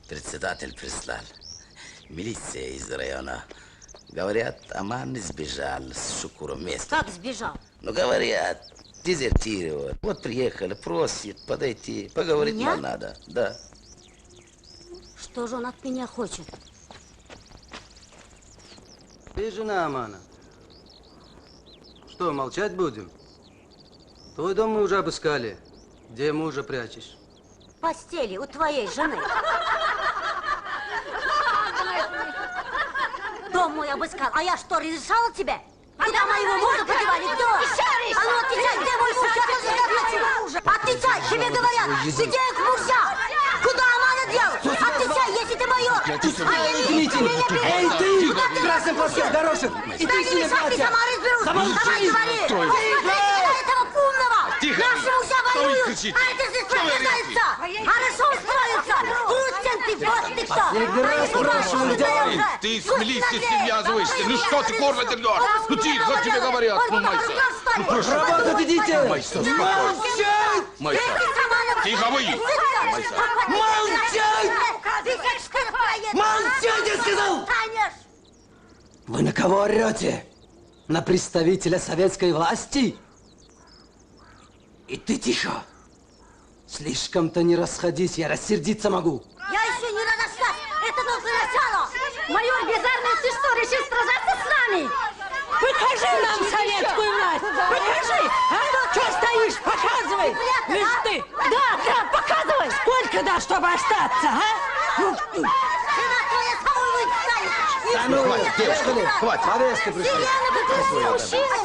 Председатель прислал. Милиция из района. Говорят, Аман сбежал с Шукуром вместе. Как сбежал? Ну, говорят, дезертировал. Вот приехали, просит подойти, поговорить Меня? нам надо. Да. Что же он от меня хочет? Ты жена Амана. Что, молчать будем? Твой дом мы уже обыскали. Где мужа прячешь? В постели у твоей жены. Дом мой обыскал, а я что, разрешала тебе? Куда моего мужа подевали? Кто? А ну отвечай, где мой муж? Я тоже хочу мужа. Отвечай, тебе говорят, где их мужья? Куда Амана дел? Отвечай, если ты майор. Эй, ты! Красный платье, горошек! И ты не мешай, ты сама разберусь. Давай говори. Этого умного. Наши мужья воюют, а это здесь продвигается. Хорошо устроится. Путин ты, вот ты кто. Последний раз спрашиваю, где? Ты с милицией связываешься. Ну что ты, горло дернешь? Ну тихо, тебе говорят. Ну, Майса. Ну, прошу. Работать идите! Майса, успокойся. Молчать! Майса. Тихо вы. Майса. Молчать! Молчать, я сказал! Вы на кого орете? На представителя советской власти? И ты тихо. Слишком-то не расходись, я рассердиться могу. Я еще не разошлась. Это только начало. Майор Безарный, ты что, решил сражаться с нами? Покажи нам советскую власть! Покажи! А? Что стоишь? Показывай! Лишь ты! Да, показывай! Сколько да, чтобы остаться, а? Жена твоя самой выйдет. Да ну, хватит, девушка, хватит. Повестка пришла. Елена, вы мужчина.